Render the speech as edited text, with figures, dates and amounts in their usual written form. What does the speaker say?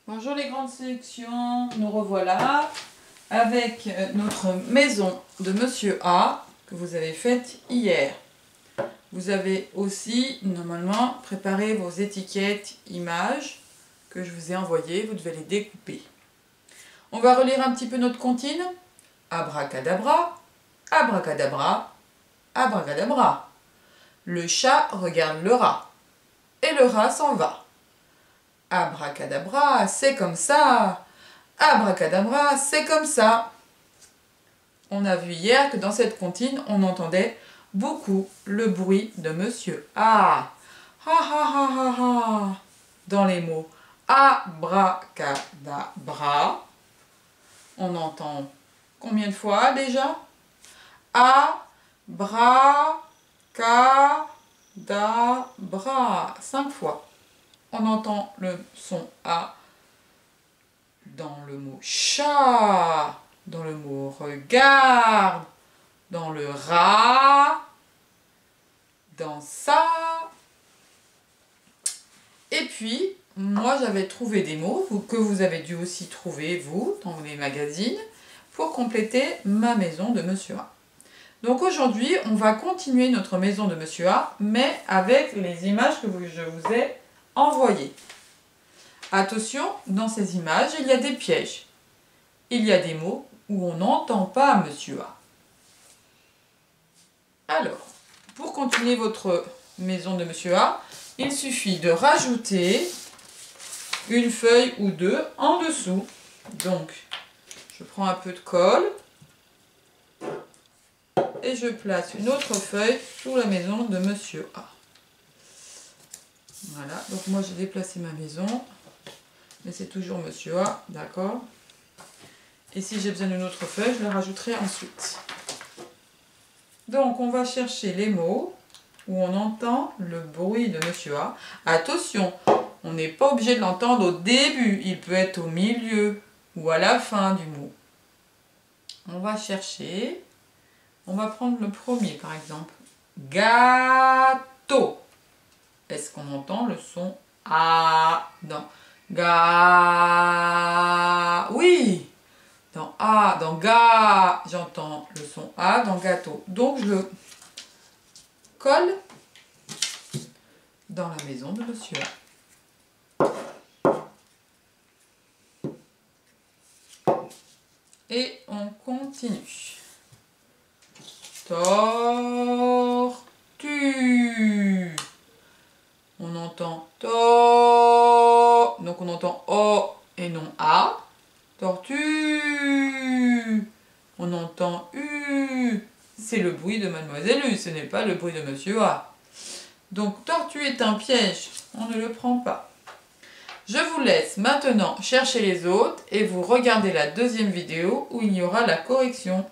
Bonjour les grandes sélections, nous revoilà avec notre maison de Monsieur A que vous avez faite hier. Vous avez aussi normalement préparé vos étiquettes images que je vous ai envoyées, vous devez les découper. On va relire un petit peu notre comptine. Abracadabra, abracadabra, abracadabra. Le chat regarde le rat et le rat s'en va. Abracadabra, c'est comme ça. Abracadabra, c'est comme ça. On a vu hier que dans cette comptine, on entendait beaucoup le bruit de Monsieur A. Ha ha ha ha ha. Dans les mots abracadabra, on entend combien de fois déjà? Abracadabra, 5 fois. On entend le son A dans le mot chat, dans le mot regarde, dans le rat, dans ça. Et puis, moi j'avais trouvé des mots que vous avez dû aussi trouver, vous, dans les magazines, pour compléter ma maison de Monsieur A. Donc aujourd'hui, on va continuer notre maison de Monsieur A, mais avec les images que je vous ai envoyées. Attention, dans ces images, il y a des pièges. Il y a des mots où on n'entend pas Monsieur A. Alors, pour continuer votre maison de Monsieur A, il suffit de rajouter une feuille ou deux en dessous. Donc, je prends un peu de colle et je place une autre feuille sur la maison de Monsieur A. Voilà, donc moi j'ai déplacé ma maison, mais c'est toujours Monsieur A, d'accord. Et si j'ai besoin d'une autre feuille, je la rajouterai ensuite. Donc on va chercher les mots où on entend le bruit de Monsieur A. Attention, on n'est pas obligé de l'entendre au début, il peut être au milieu ou à la fin du mot. On va chercher, on va prendre le premier par exemple. Gâteau. Est-ce qu'on entend le son A? Non. Ga. Oui. Dans A, dans ga, j'entends le son A, dans gâteau. Donc je le colle dans la maison de Monsieur A. Et on continue. Tortue. On entend to, donc on entend O et non A. Tortue. On entend U. C'est le bruit de Mademoiselle U, ce n'est pas le bruit de Monsieur A. Donc tortue est un piège, on ne le prend pas. Je vous laisse maintenant chercher les autres et vous regardez la deuxième vidéo où il y aura la correction.